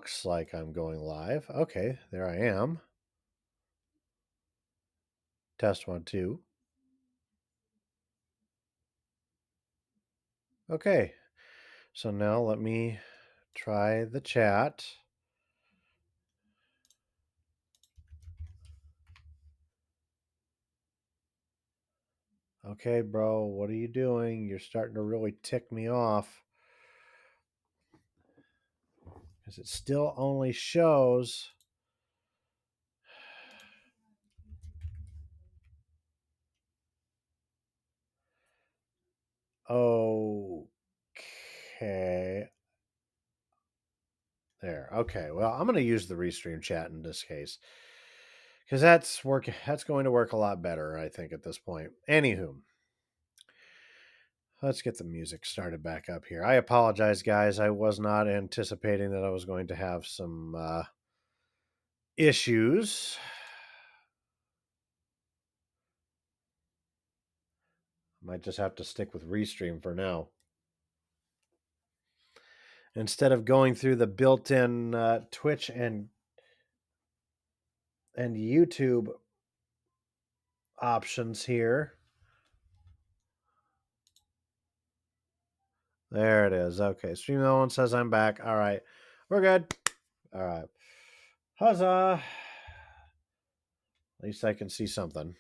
looks like I'm going live. Okay, there I am. Test 1, 2. Okay, so now let me try the chat. Okay, bro, what are you doing? You're starting to really tick me off. Because it still only shows. Okay. There. Okay. Well, I'm going to use the restream chat in this case. Because that's going to work a lot better, I think, at this point. Anywho. Let's get the music started back up here. I apologize, guys. I was not anticipating that I was going to have some issues. Might just have to stick with Restream for now. Instead of going through the built-in Twitch and YouTube options here. There it is. Okay, Stream No One says I'm back. All right, we're good. All right, huzzah! At least I can see something.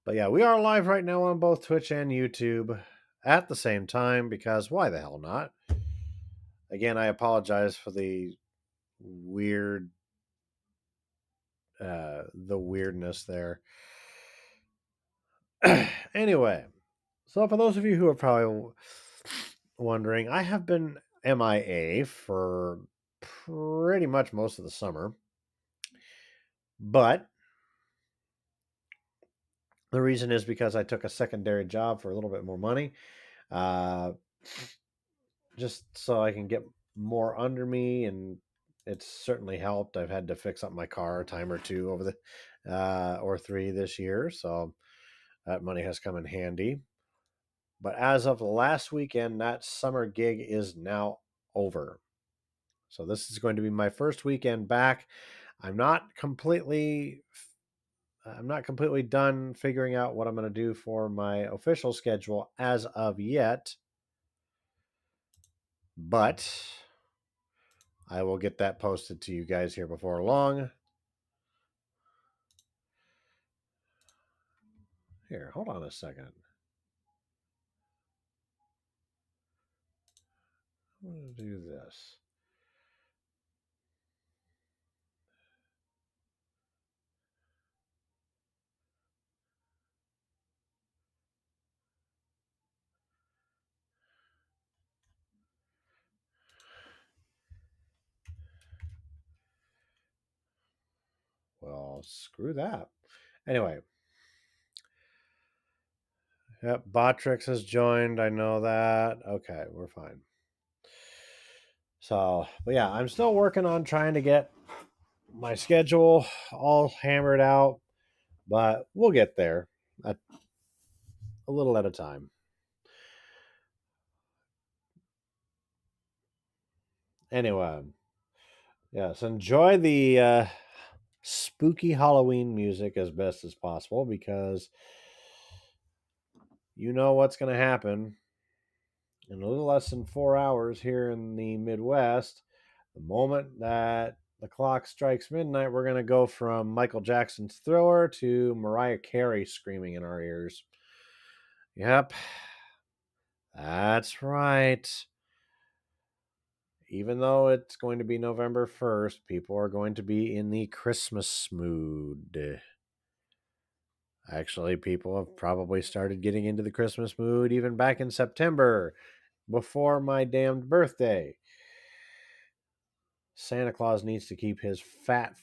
But yeah, we are live right now on both Twitch and YouTube at the same time because why the hell not? Again, I apologize for the weirdness there. Anyway, so for those of you who are probably wondering, I have been MIA for pretty much most of the summer. But the reason is because I took a secondary job for a little bit more money. Just so I can get more under me, and it's certainly helped. I've had to fix up my car a time or two over the or three this year, so that money has come in handy. But as of last weekend, that summer gig is now over. So this is going to be my first weekend back. I'm not completely done figuring out what I'm going to do for my official schedule as of yet. But I will get that posted to you guys here before long. Here, hold on a second. I'm going to do this. Well, screw that. Anyway. Yep, Botrix has joined. I know that. Okay, we're fine. So, but yeah, I'm still working on trying to get my schedule all hammered out, but we'll get there a little at a time. Anyway, yes, enjoy the spooky Halloween music as best as possible because you know what's going to happen in a little less than 4 hours here in the Midwest. The moment that the clock strikes midnight, we're going to go from Michael Jackson's Thriller to Mariah Carey screaming in our ears. Yep, that's right. Even though it's going to be November 1st, people are going to be in the Christmas mood. Actually, people have probably started getting into the Christmas mood even back in September, before my damned birthday. Santa Claus needs to keep his fat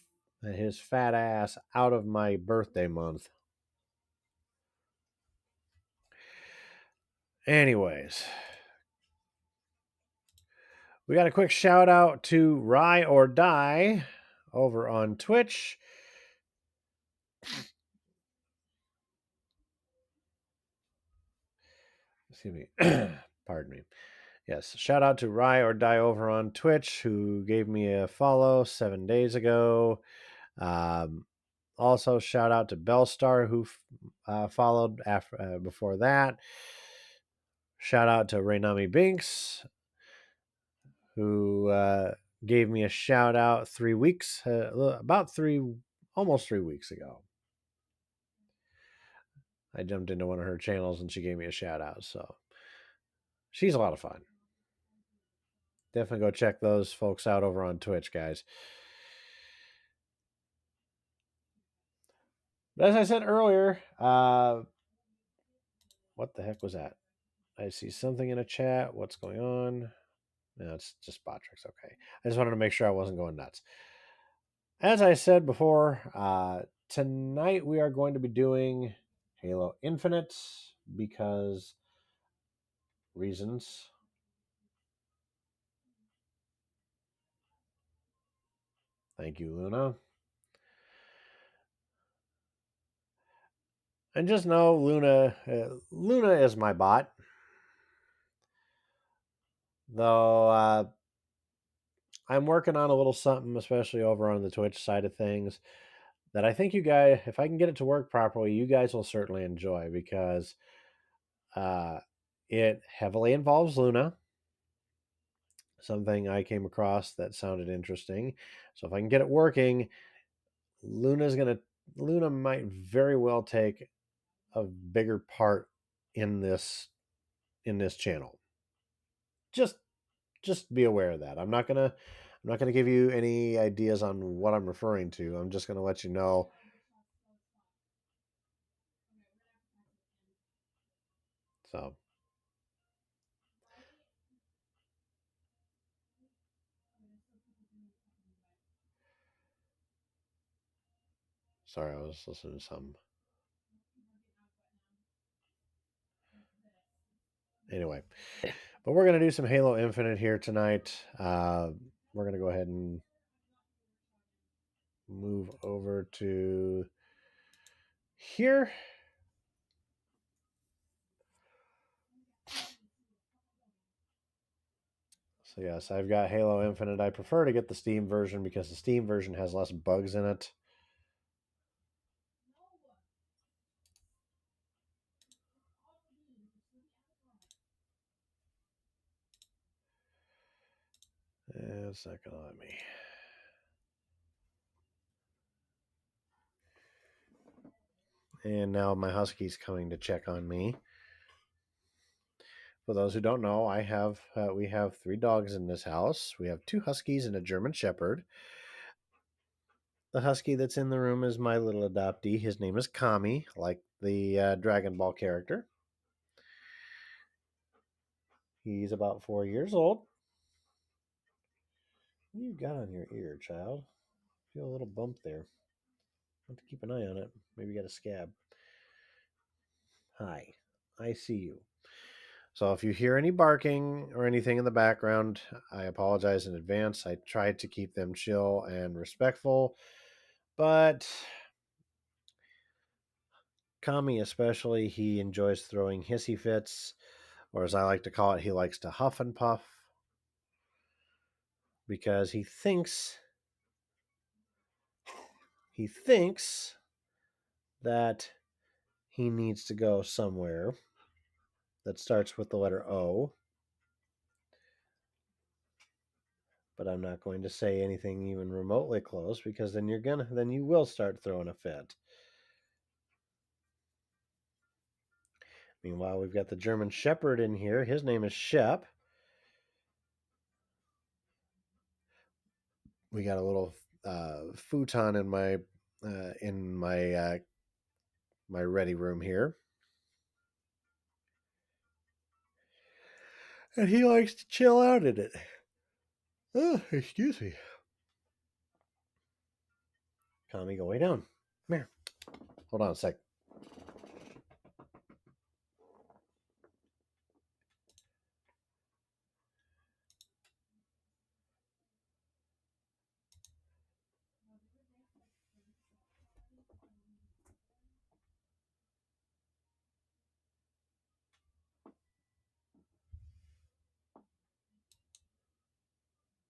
ass out of my birthday month. Anyways, we got a quick shout out to Rye or Die over on Twitch. Excuse me. Pardon me. Yes, shout out to Rye or Die over on Twitch, who gave me a follow 7 days ago. Also, shout out to Bellstar, who followed after before that. Shout out to Raynami Binks, who gave me a shout out 3 weeks, almost 3 weeks ago. I jumped into one of her channels and she gave me a shout out. So she's a lot of fun. Definitely go check those folks out over on Twitch, guys. But as I said earlier, what the heck was that? I see something in a chat. What's going on? No, it's just Botrix. Okay. I just wanted to make sure I wasn't going nuts. As I said before, tonight we are going to be doing Halo Infinite because reasons. Thank you, Luna. And just know, Luna is my bot. Though I'm working on a little something, especially over on the Twitch side of things, that I think you guys, if I can get it to work properly, you guys will certainly enjoy because it heavily involves Luna. Something I came across that sounded interesting. So if I can get it working, Luna might very well take a bigger part in this channel. Just be aware of that. I'm not gonna give you any ideas on what I'm referring to. I'm just gonna let you know. So sorry, I was listening to some. Anyway, but we're gonna do some Halo Infinite here tonight. We're gonna go ahead and move over to here. So yes, I've got Halo Infinite. I prefer to get the Steam version because the Steam version has less bugs in it. It's not gonna let me. And now my husky's coming to check on me. For those who don't know, we have 3 dogs in this house. We have 2 huskies and a German Shepherd. The husky that's in the room is my little adoptee. His name is Kami, like the Dragon Ball character. He's about 4 years old. What you got on your ear, child? Feel a little bump there. Have to keep an eye on it. Maybe you got a scab. Hi, I see you. So if you hear any barking or anything in the background, I apologize in advance. I tried to keep them chill and respectful, but Kami especially, he enjoys throwing hissy fits, or as I like to call it, he likes to huff and puff because he thinks that he needs to go somewhere that starts with the letter O. But I'm not going to say anything even remotely close because then you will start throwing a fit. Meanwhile, we've got the German Shepherd in here. His name is Shep. We got a little futon in my ready room here, and he likes to chill out in it. Oh, excuse me. Kami, go way down. Come here. Hold on a sec.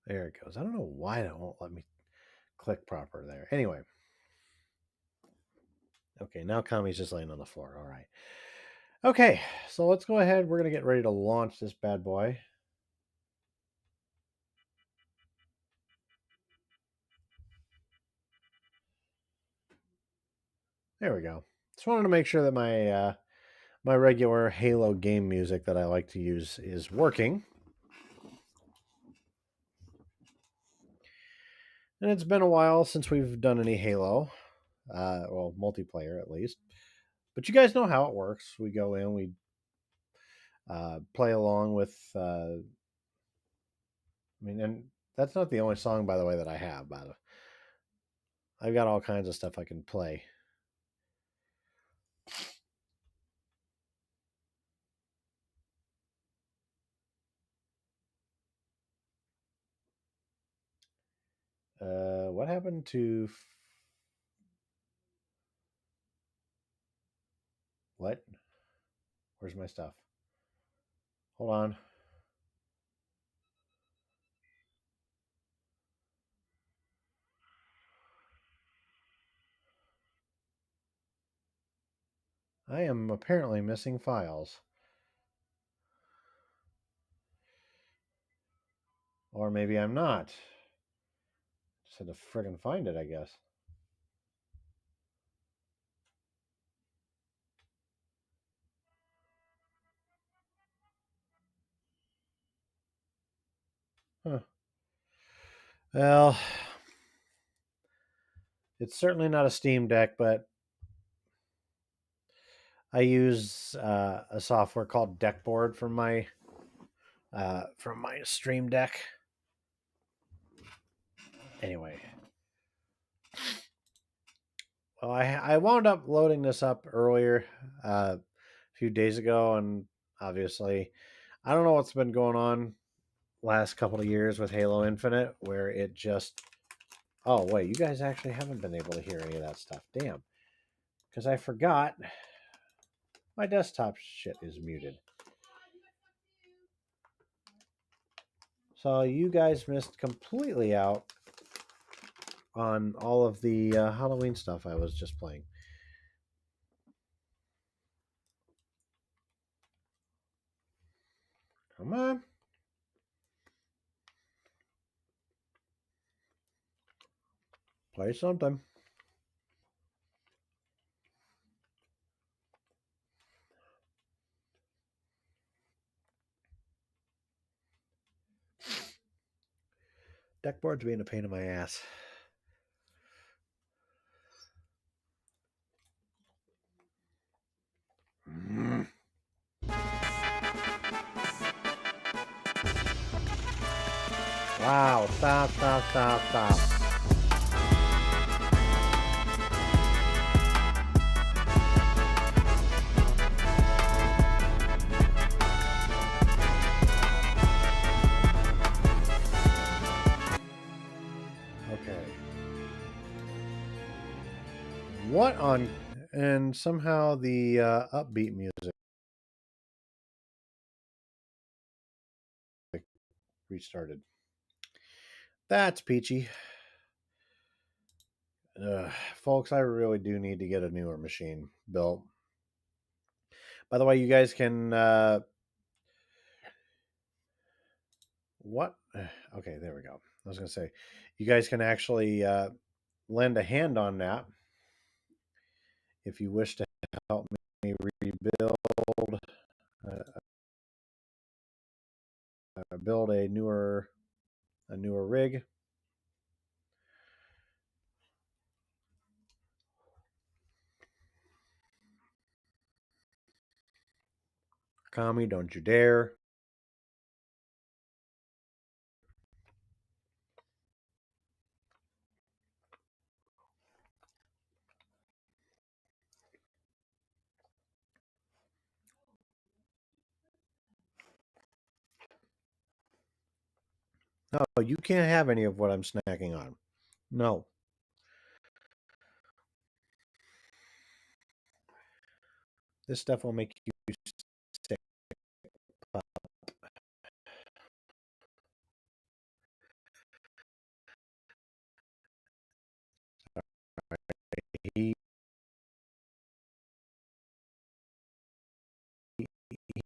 There it goes. I don't know why it won't let me click proper there. Anyway. Okay, now Kami's just laying on the floor. All right. Okay, so let's go ahead. We're going to get ready to launch this bad boy. There we go. Just wanted to make sure that my regular Halo game music that I like to use is working. And it's been a while since we've done any Halo, well, multiplayer at least. But you guys know how it works. We go in, we play along with. And that's not the only song, by the way, that I have. I've got all kinds of stuff I can play. What happened to what? Where's my stuff? Hold on. I am apparently missing files. Or maybe I'm not. Just had to friggin' find it, I guess. Huh. Well, it's certainly not a Steam Deck, but I use a software called Deckboard from my Stream Deck. Anyway, well, I wound up loading this up earlier, a few days ago, and obviously, I don't know what's been going on last couple of years with Halo Infinite, where it just. Oh wait, you guys actually haven't been able to hear any of that stuff. Damn, because I forgot my desktop shit is muted. So you guys missed completely out on all of the Halloween stuff I was just playing. Come on. Play something. Deckboard's being a pain in my ass. Wow, stop, stop, stop, stop. Okay. What on. And somehow the upbeat music restarted. That's peachy. Folks, I really do need to get a newer machine built. By the way, you guys can. What? Okay, there we go. I was going to say, you guys can actually lend a hand on that if you wish to help me rebuild, build a newer rig. Kami, don't you dare. No, you can't have any of what I'm snacking on. No. This stuff will make you sick.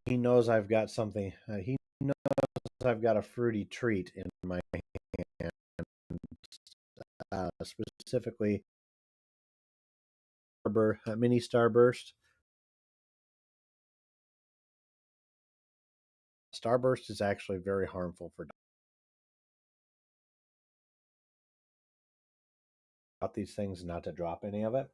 he knows I've got something. He knows I've got a fruity treat in my hand, specifically mini Starburst. Starburst is actually very harmful for these things, not to drop any of it.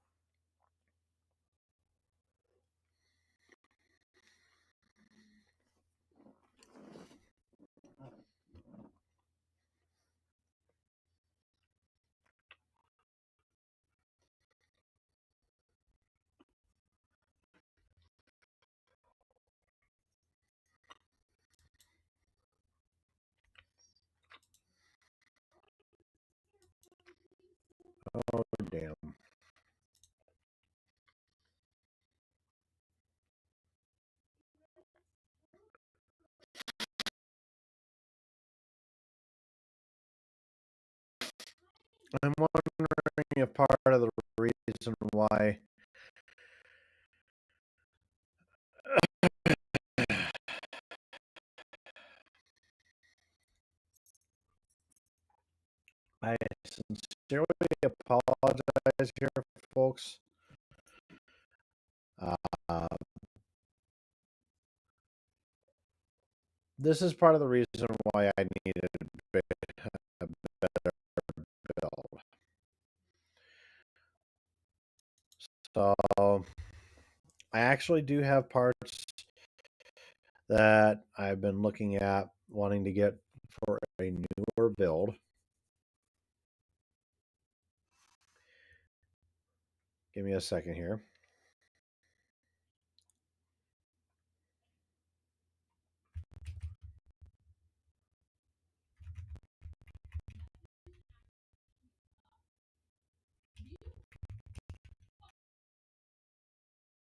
Oh, damn. I'm wondering if part of the reason why I sincerely apologize here, folks. Uh, this is part of the reason why I needed a better build. So I actually do have parts that I've been looking at wanting to get for a newer build. Give me a second here.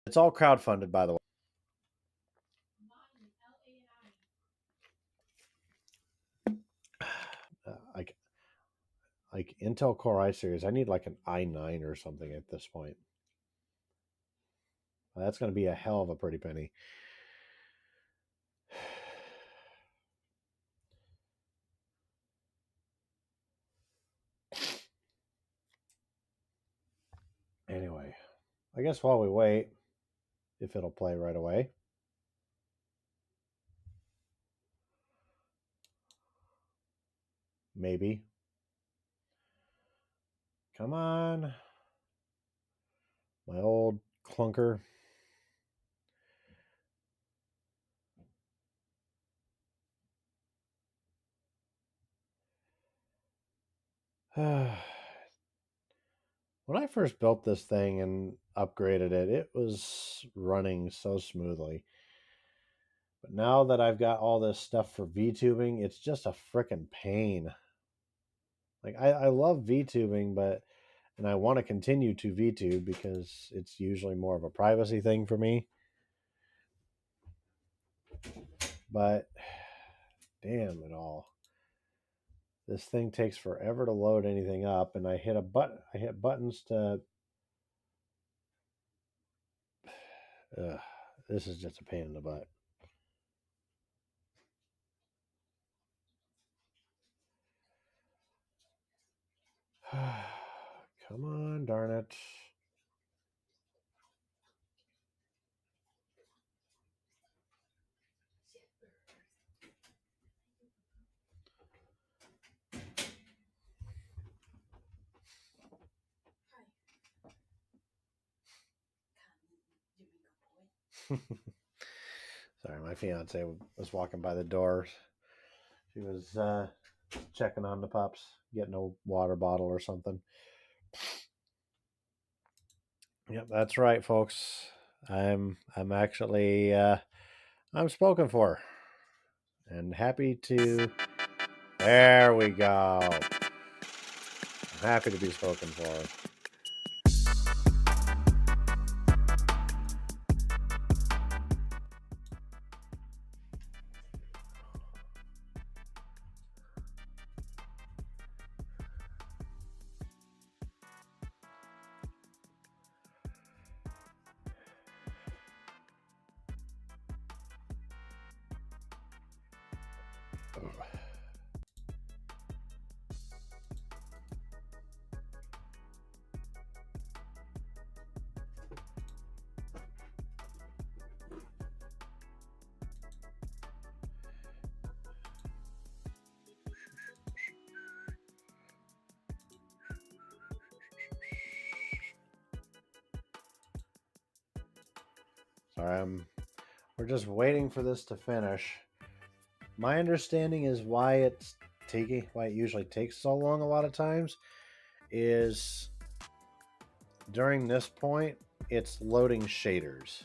It's all crowdfunded, by the way. Like Intel Core i series, I need like an i9 or something at this point. That's going to be a hell of a pretty penny. Anyway, I guess while we wait, if it'll play right away. Maybe. Come on. My old clunker. When I first built this thing and upgraded it, it was running so smoothly. But now that I've got all this stuff for VTubing, it's just a freaking pain. Like I love VTubing, and I want to continue to VTube because it's usually more of a privacy thing for me. But damn it all. This thing takes forever to load anything up, and I hit buttons to this is just a pain in the butt. Come on, darn it. Sorry, my fiance was walking by the door. She was checking on the pups, getting a water bottle or something. Yep, that's right, folks. I'm actually I'm spoken for, and happy to. There we go. I'm happy to be spoken for. Sorry, we're just waiting for this to finish. My understanding is why it usually takes so long a lot of times is during this point it's loading shaders.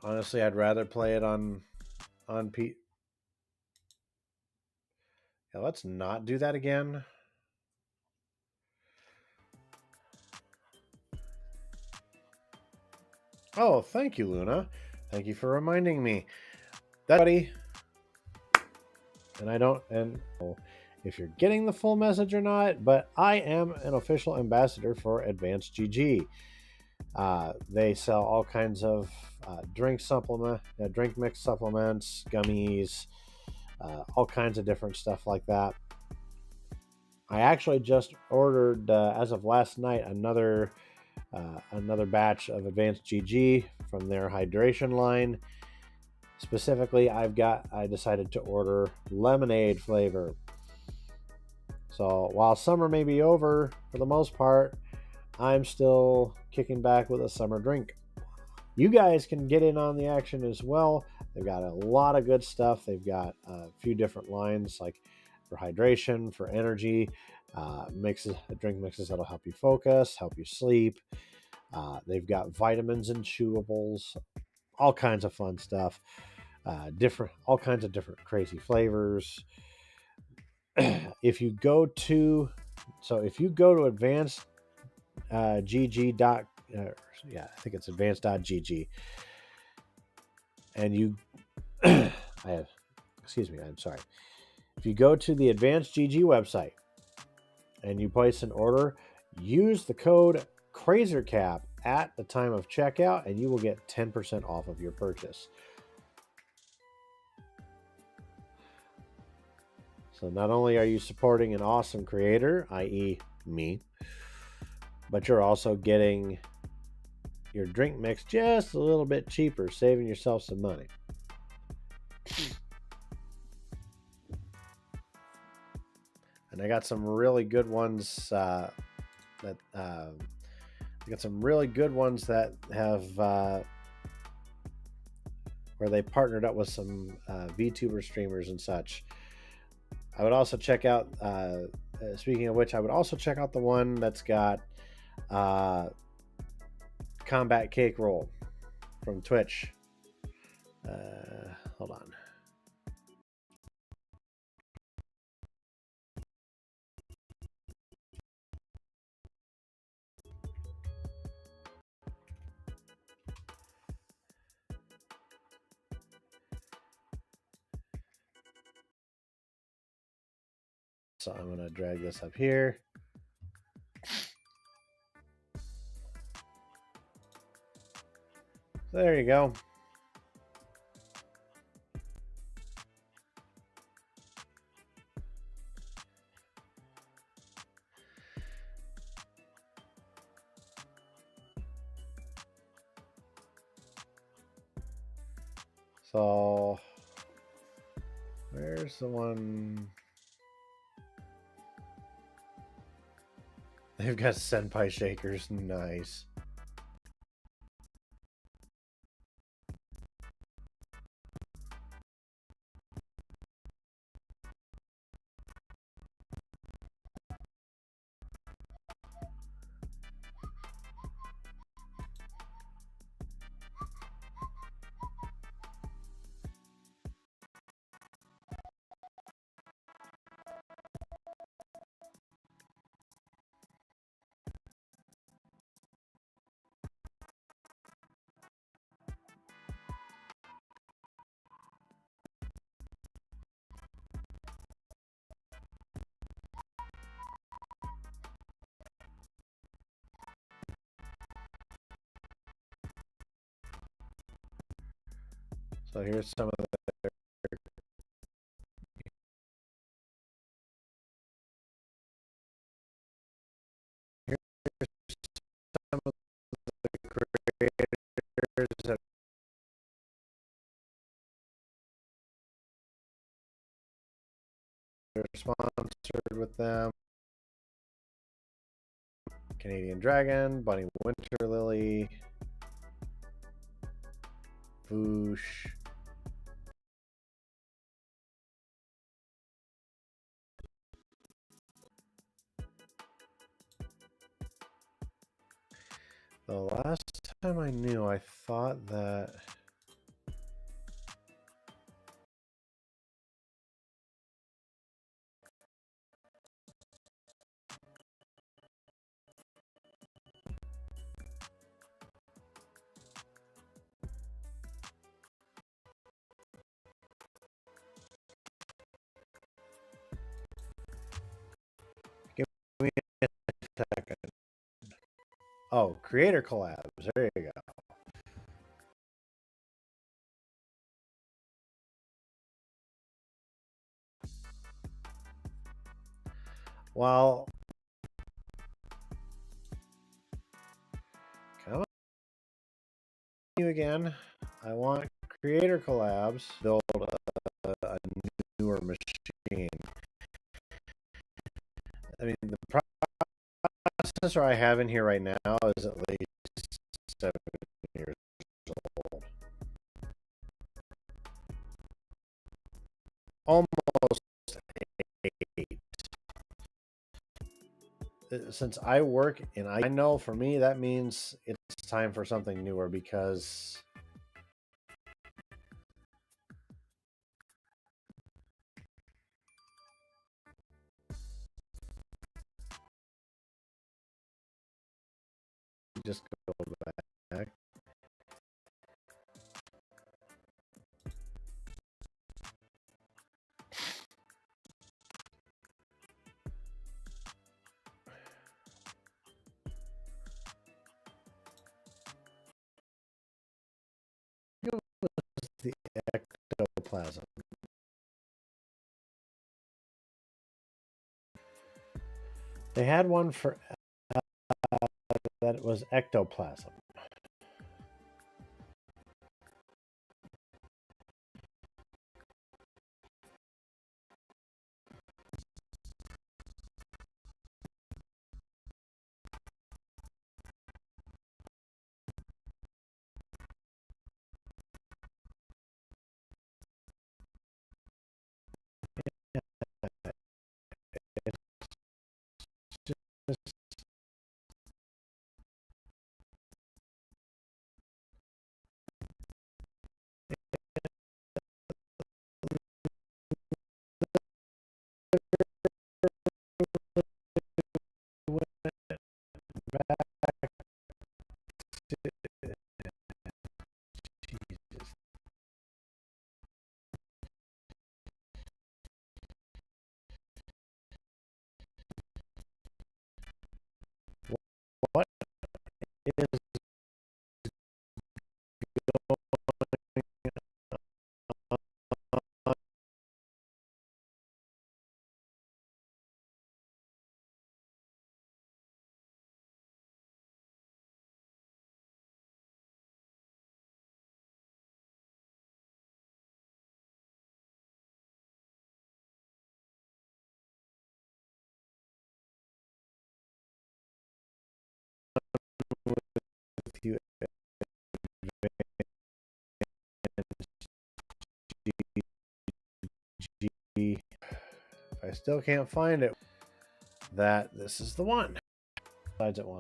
Honestly, I'd rather play it on P. Yeah, let's not do that again. Oh, thank you, Luna. Thank you for reminding me. That buddy. And I don't and if you're getting the full message or not, but I am an official ambassador for Advanced GG. They sell all kinds of drink mix supplements, gummies, all kinds of different stuff like that. I actually just ordered, as of last night, another batch of Advanced GG from their hydration line. Specifically, I decided to order lemonade flavor. So while summer may be over for the most part, I'm still kicking back with a summer drink. You guys can get in on the action as well. They've got a lot of good stuff. They've got a few different lines, like for hydration, for energy, drink mixes that'll help you focus, help you sleep. They've got vitamins and chewables, all kinds of fun stuff. All kinds of different crazy flavors. If you go to advanced gg dot I think it's advanced.gg, and you I'm sorry. If you go to the Advanced GG website and you place an order, use the code CrazerCap at the time of checkout, and you will get 10% off of your purchase. So not only are you supporting an awesome creator, i.e. me, but you're also getting your drink mix just a little bit cheaper, saving yourself some money. And I got some really good ones that have where they partnered up with some VTuber streamers and such. I would also check out, speaking of which, I would also check out the one that's got Combat Cake Roll from Twitch. Hold on. So I'm going to drag this up here. So there you go. So where's the one? They've got senpai shakers. Nice. So here's some of the here's some of the creators that are sponsored with them. Canadian Dragon, Bunny Winter Lily, Voosh. The last time I knew, I thought that give me a second. Oh, creator collabs. There you go. Well, come on you again. I want creator collabs. Build a newer machine. I mean, the processor I have in here right now is at least 7 years old. Almost 8. Since I work and I know for me that means it's time for something newer because just go back. The ectoplasm. They had one for that was ectoplasm. What is with you? If I still can't find it, that this is the one. Besides it one.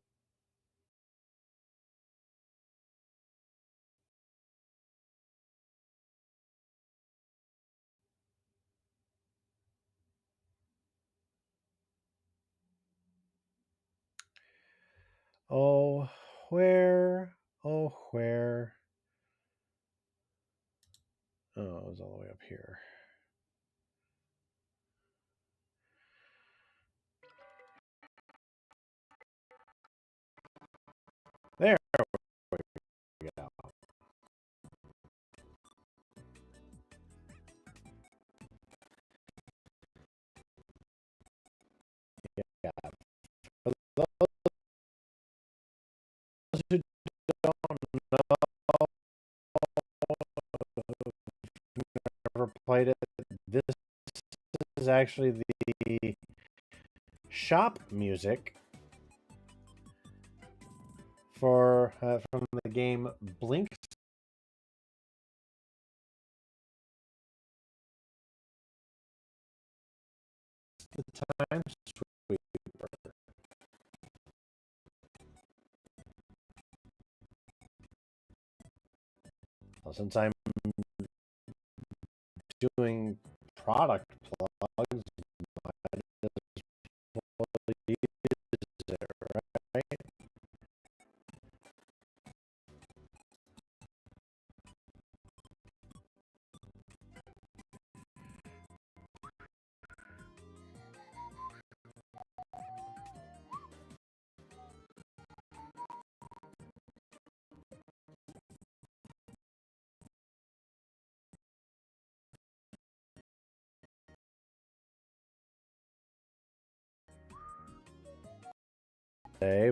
Oh, where? Oh, where? Oh, it was all the way up here. There we go. Never played it. This is actually the shop music for from the game Blink the Time Sweeper. Well, since I'm doing product plugs, might as well use it, right?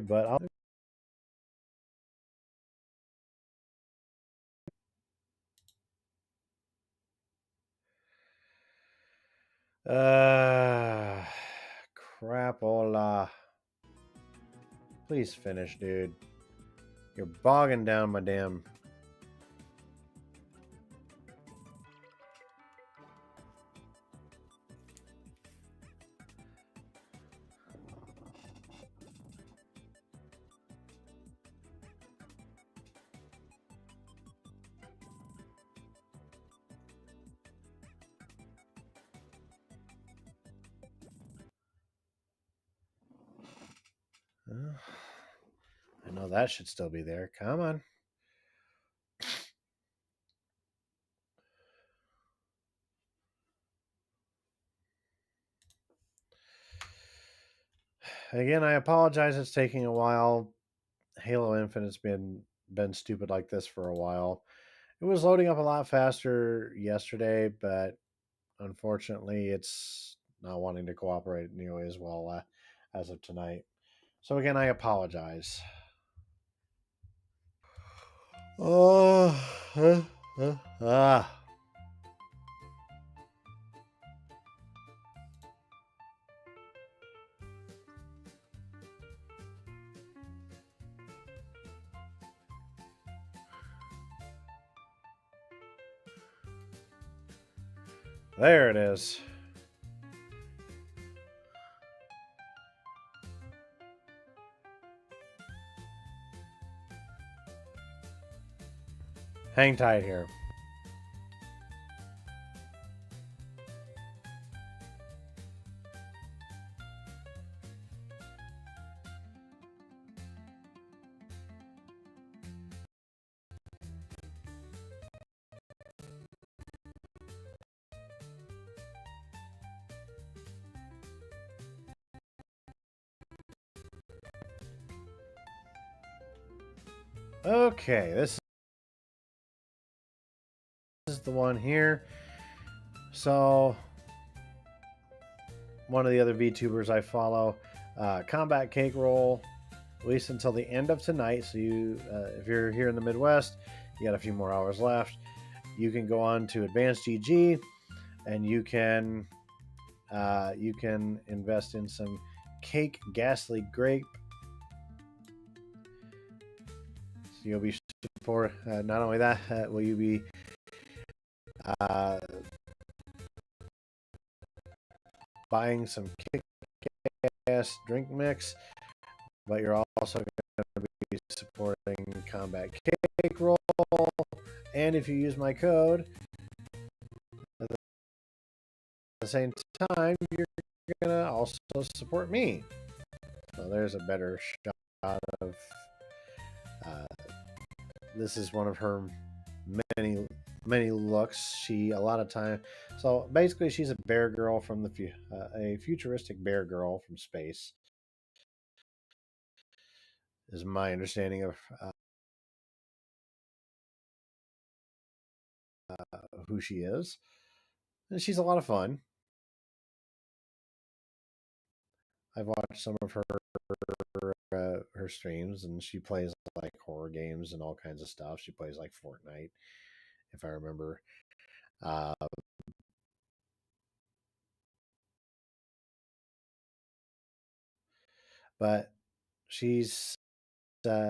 But I'll uh crapola. Please finish, dude. You're bogging down my damn. I know that should still be there. Come on. Again, I apologize. It's taking a while. Halo Infinite's been stupid like this for a while. It was loading up a lot faster yesterday, but unfortunately, it's not wanting to cooperate nearly as well as of tonight. So again, I apologize. Oh, ah. There it is. Hang tight here. Okay, this is the one here. So, one of the other VTubers I follow, Combat Cake Roll, at least until the end of tonight. So, if you're here in the Midwest, you got a few more hours left. You can go on to Advanced GG, and you can invest in some Cake Ghastly Grape. So you'll be support. Not only that, will you be buying some kick-ass drink mix, but you're also going to be supporting Combat Cake Roll. And if you use my code at the same time, you're going to also support me. So there's a better shot of. This is one of her many looks. She a lot of time. So basically, she's a bear girl from a futuristic bear girl from space. Is my understanding of who she is, and she's a lot of fun. I've watched some of her her streams, and she plays like horror games and all kinds of stuff. She plays like Fortnite, if I remember. Uh, but she's I'm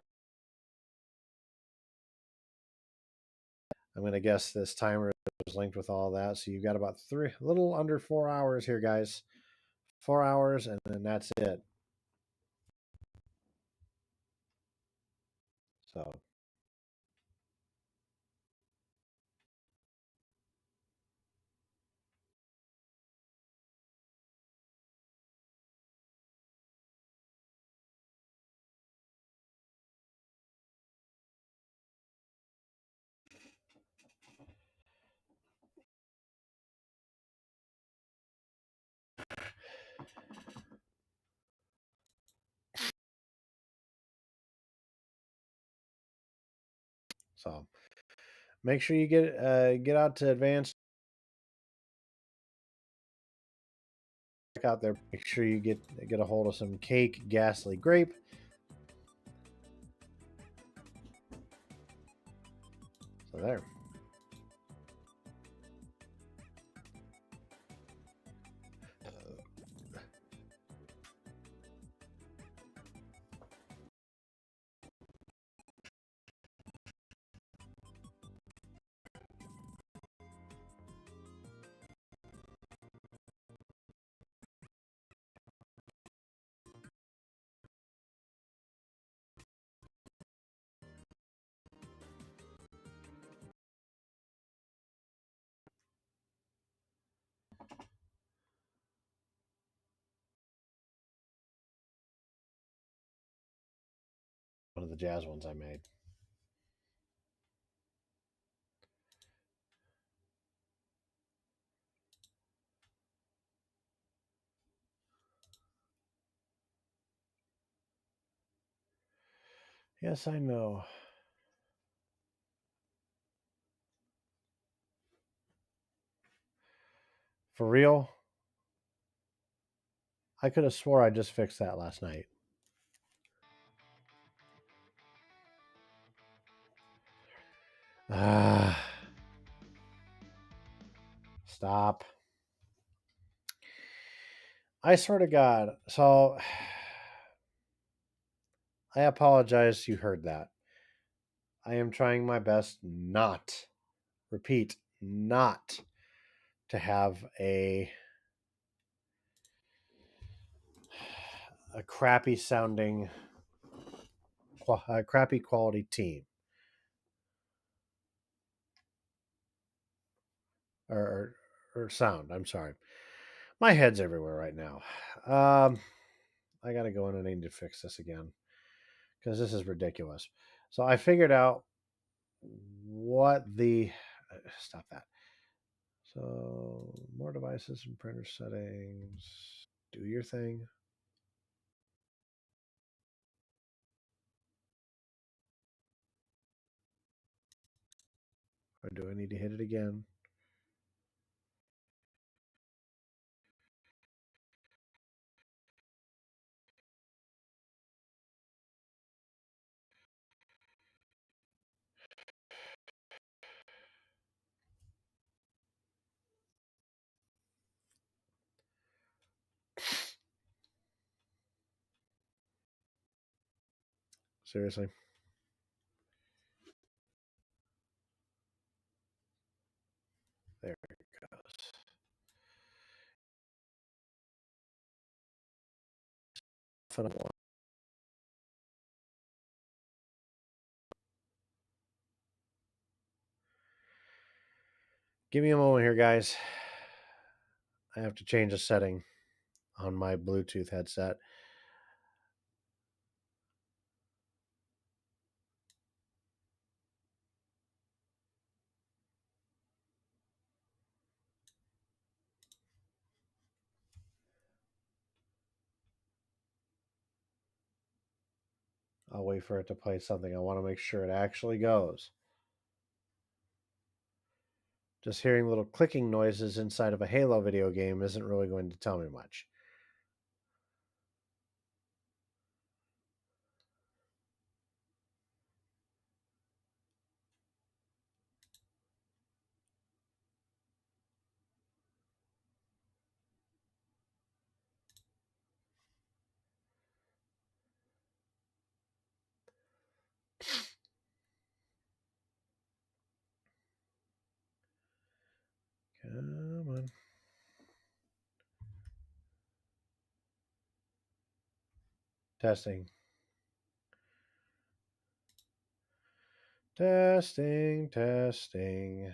going to guess this timer is linked with all that. So you've got about a little under 4 hours here, guys. 4 hours, and then that's it. So So make sure you get out to advanced. Check out there. Make sure you get a hold of some cake, ghastly grape. So there. One of the jazz ones I made. Yes, I know. For real? I could have swore I just fixed that last night. Ah. Stop. I swear to God. So I apologize you heard that. I am trying my best not, repeat, not to have a crappy sounding, a crappy quality team. Or sound. I'm sorry. My head's everywhere right now. I got to go in and I need to fix this again because this is ridiculous. So I figured out what the stop that. So more devices and printer settings. Do your thing. Or do I need to hit it again? Seriously. There it goes. Give me a moment here, guys. I have to change a setting on my Bluetooth headset. I'll wait for it to play something. I want to make sure it actually goes. Just hearing little clicking noises inside of a Halo video game isn't really going to tell me much. Testing. Testing, testing.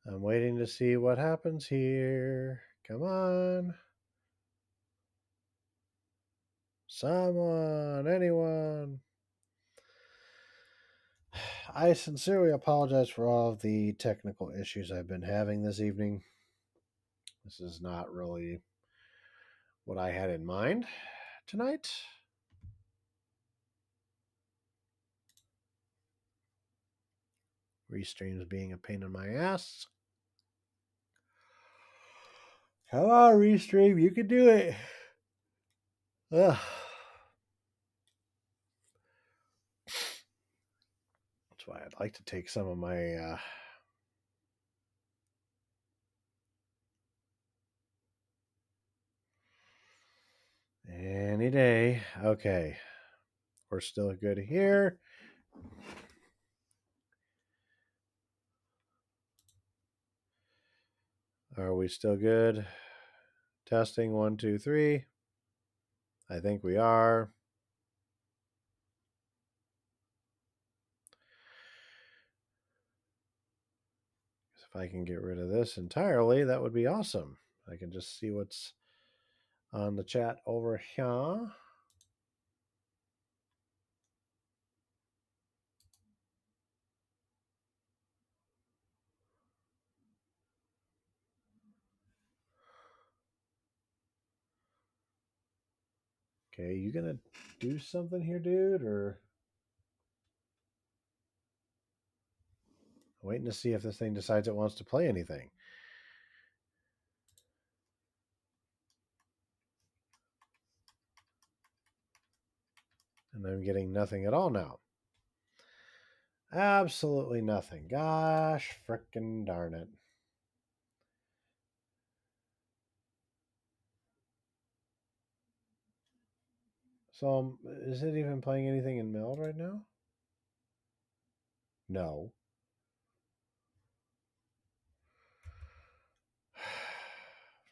I'm waiting to see what happens here. Come on. Someone, anyone. I sincerely apologize for all of the technical issues I've been having this evening. This is not really what I had in mind tonight. Restreams being a pain in my ass. Come on, Restream, you can do it. Ugh. That's why I'd like to take some of my any day. Okay. We're still good here. Are we still good? Testing 1, 2, 3. I think we are. If I can get rid of this entirely, that would be awesome. I can just see what's on the chat over here. Okay, you gonna do something here, dude, or waiting to see if this thing decides it wants to play anything? And I'm getting nothing at all now. Absolutely nothing. Gosh, frickin' darn it. So, is it even playing anything in meld right now? No.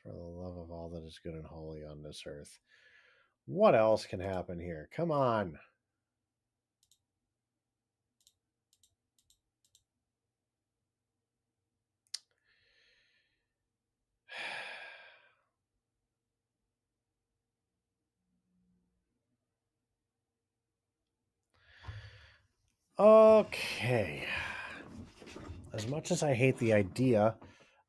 For the love of all that is good and holy on this earth. What else can happen here? Come on. Okay. As much as I hate the idea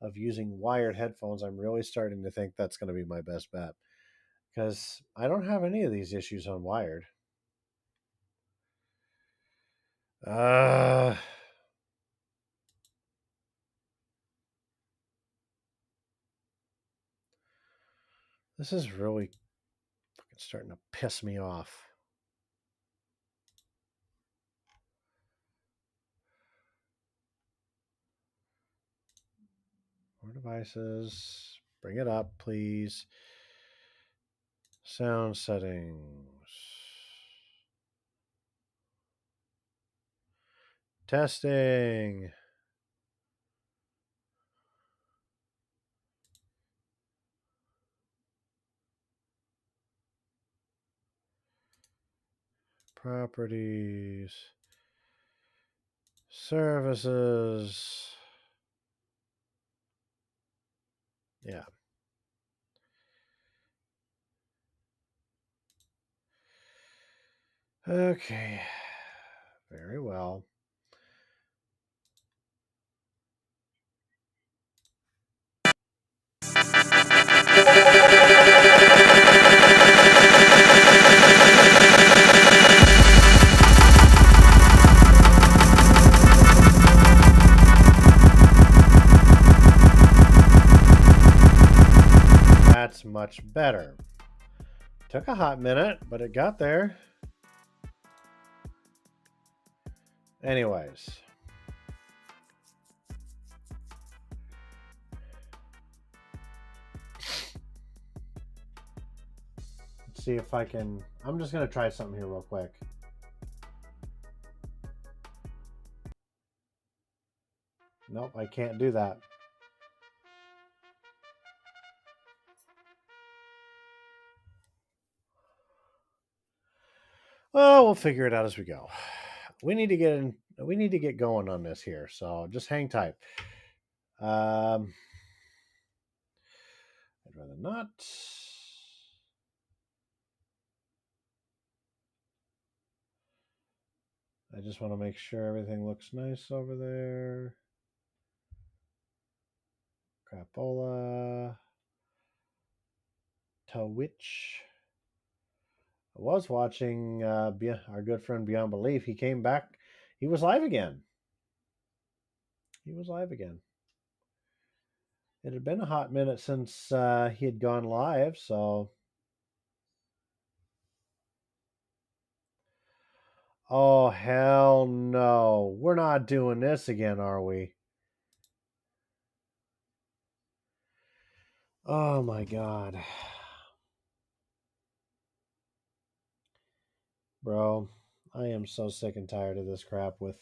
of using wired headphones, I'm really starting to think that's going to be my best bet. Because I don't have any of these issues on wired. This is really fucking starting to piss me off. More devices. Bring it up, please. Sound settings. Testing. Properties. Services. Yeah. Okay. Very well. That's much better. Took a hot minute, but it got there. Anyways. Let's see if I can... I'm just going to try something here real quick. Nope, I can't do that. Well, we'll figure it out as we go. We need to get going on this here, so just hang tight. I'd rather not. I just want to make sure everything looks nice over there. Crapola. Twitch. I was watching our good friend Beyond Belief. He came back. He was live again. It had been a hot minute since he had gone live, so... Oh, hell no. We're not doing this again, are we? Oh, my God. Bro, I am so sick and tired of this crap with...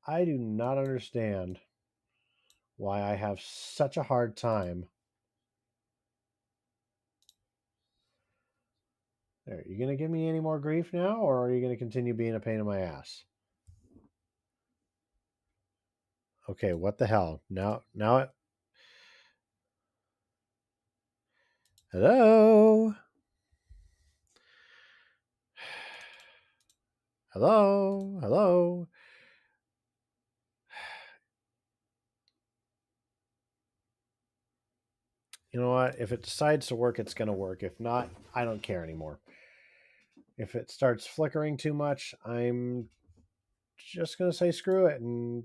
I do not understand why I have such a hard time. There, you going to give me any more grief now, or are you going to continue being a pain in my ass? Okay, what the hell? Now it... Hello? Hello? You know what? If it decides to work, it's going to work. If not, I don't care anymore. If it starts flickering too much, I'm just going to say screw it and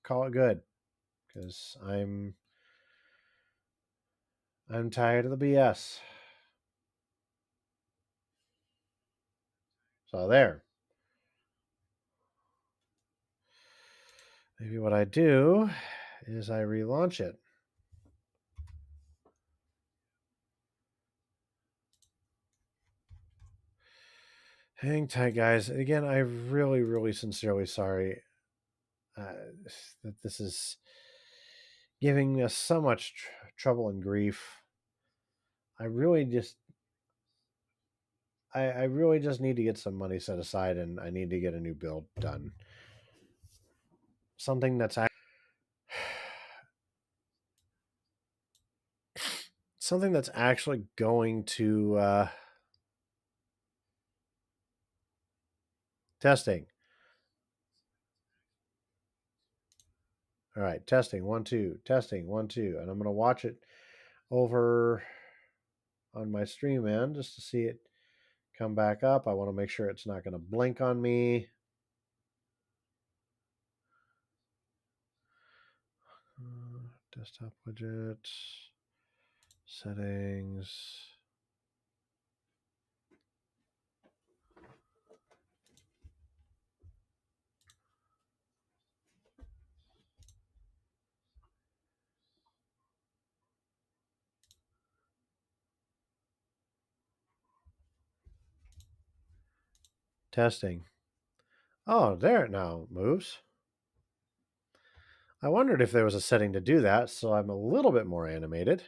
call it good. Because I'm tired of the BS. So there. Maybe what I do is I relaunch it. Hang tight, guys. Again, I'm really, really sincerely sorry that this is giving us so much trouble and grief. I really just need to get some money set aside, and I need to get a new build done. Something that's actually going to testing. All right, testing 1 2, testing 1 2, and I'm going to watch it over on my stream end just to see it come back up. I want to make sure it's not going to blink on me. Desktop widget, settings. Testing. Oh, there it now moves. I wondered if there was a setting to do that, so I'm a little bit more animated.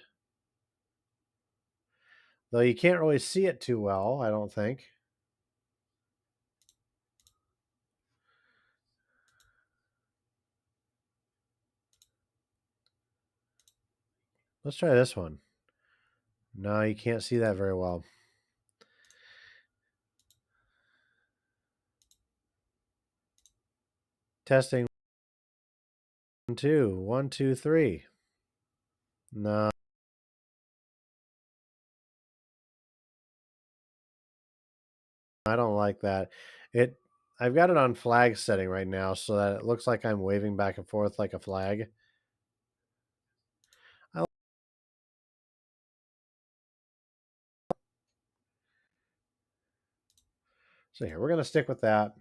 Though you can't really see it too well, I don't think. Let's try this one. No, you can't see that very well. Testing. 1 2, 1 2 3. No. I don't like that. I've got it on flag setting right now so that it looks like I'm waving back and forth like a flag. So here, we're going to stick with that.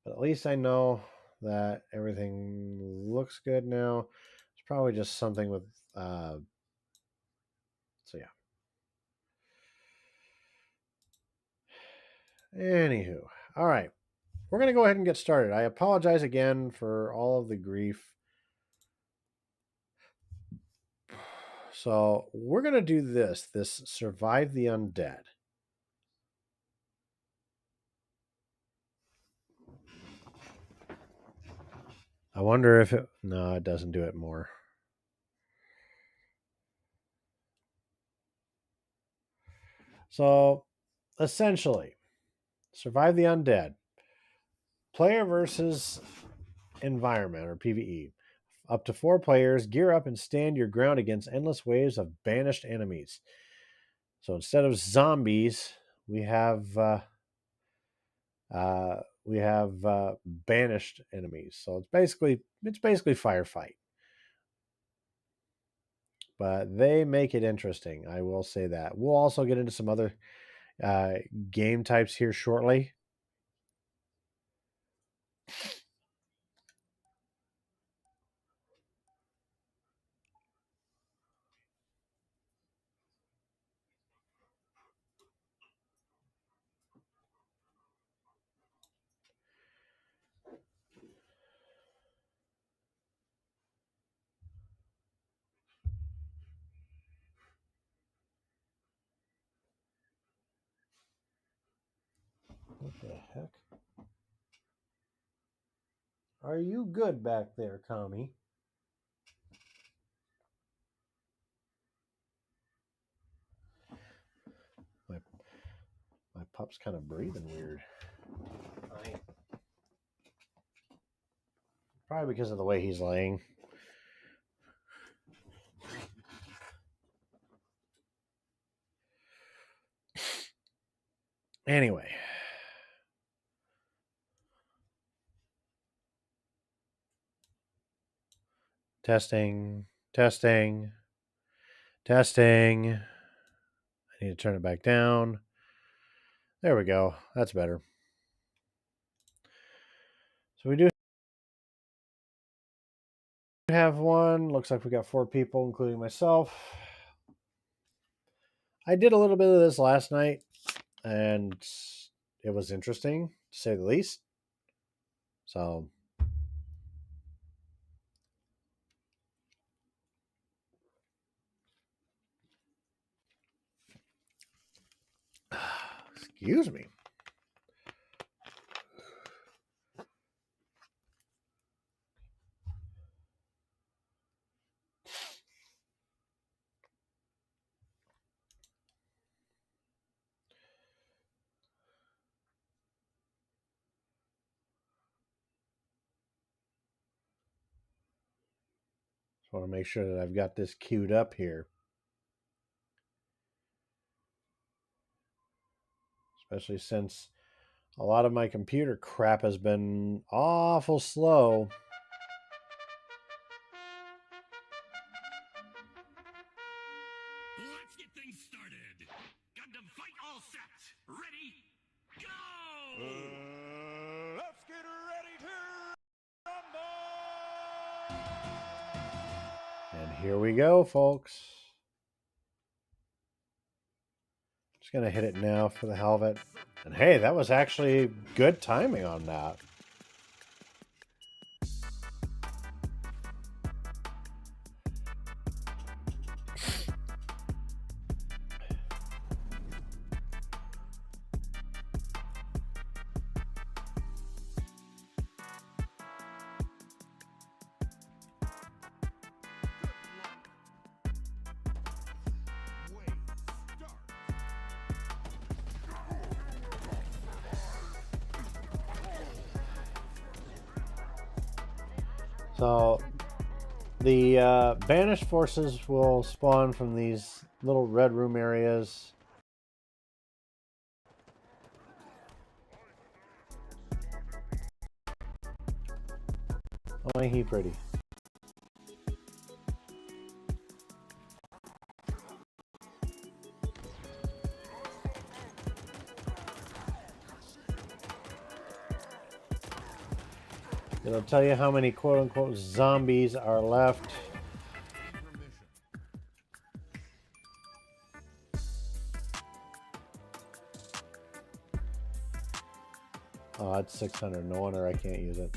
But at least I know that everything looks good now. It's probably just something with, so yeah. Anywho, all right. We're going to go ahead and get started. I apologize again for all of the grief. So we're going to do this Survive the Undead. I wonder if it, no, it doesn't do it more. So essentially, Survive the Undead. Player versus environment, or PvE. Up to 4 players, gear up and stand your ground against endless waves of banished enemies. So instead of zombies, we have banished enemies. So it's basically firefight, but they make it interesting. I will say that. We'll also get into some other game types here shortly. What the heck? Are you good back there, Kami? My pup's kind of breathing weird. Probably because of the way he's laying. Anyway. Testing. I need to turn it back down. There we go. That's better. So we do have one. Looks like we got 4 people, including myself. I did a little bit of this last night, and it was interesting, to say the least. So excuse me. Just want to make sure that I've got this queued up here. Especially since a lot of my computer crap has been awful slow. Let's get things started. Gundam fight all set. Ready? Go! Let's get ready to rumble! And here we go, folks. Just going to hit it now for the hell of it. And hey, that was actually good timing on that. So the banished forces will spawn from these little red room areas. Oh, ain't he pretty? It'll tell you how many quote-unquote zombies are left. Oh, it's 600. No wonder I can't use it.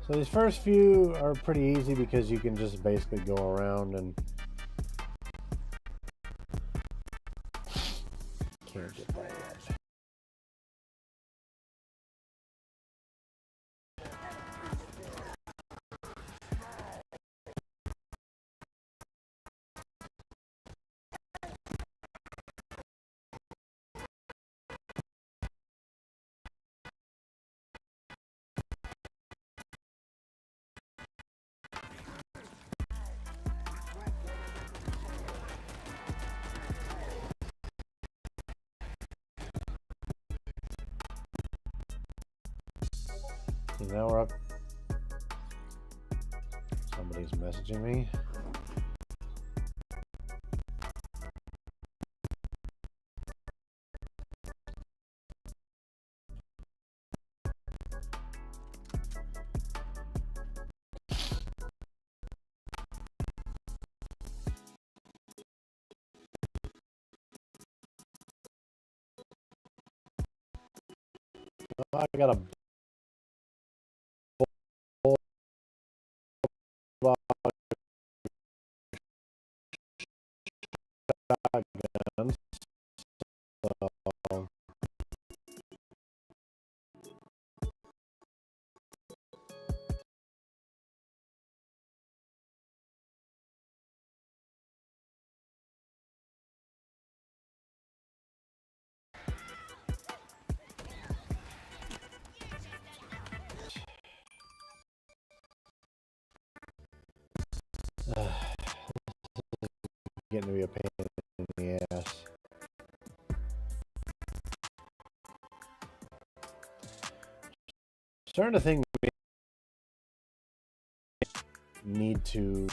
So these first few are pretty easy because you can just basically go around and can't get that yet. So now we're up. Somebody's messaging me. I got a shotgun. So getting to be a pain in the ass. Starting to think we need to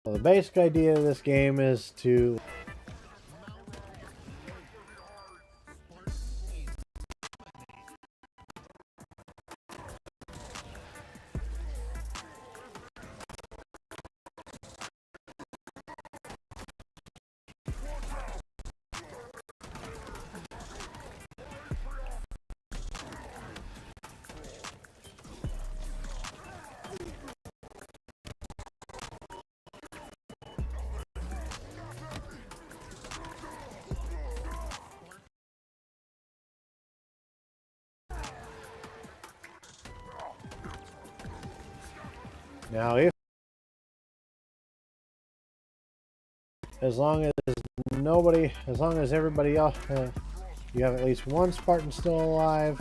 Well, the basic idea of this game is to Now, if as long as everybody else, you have at least one Spartan still alive,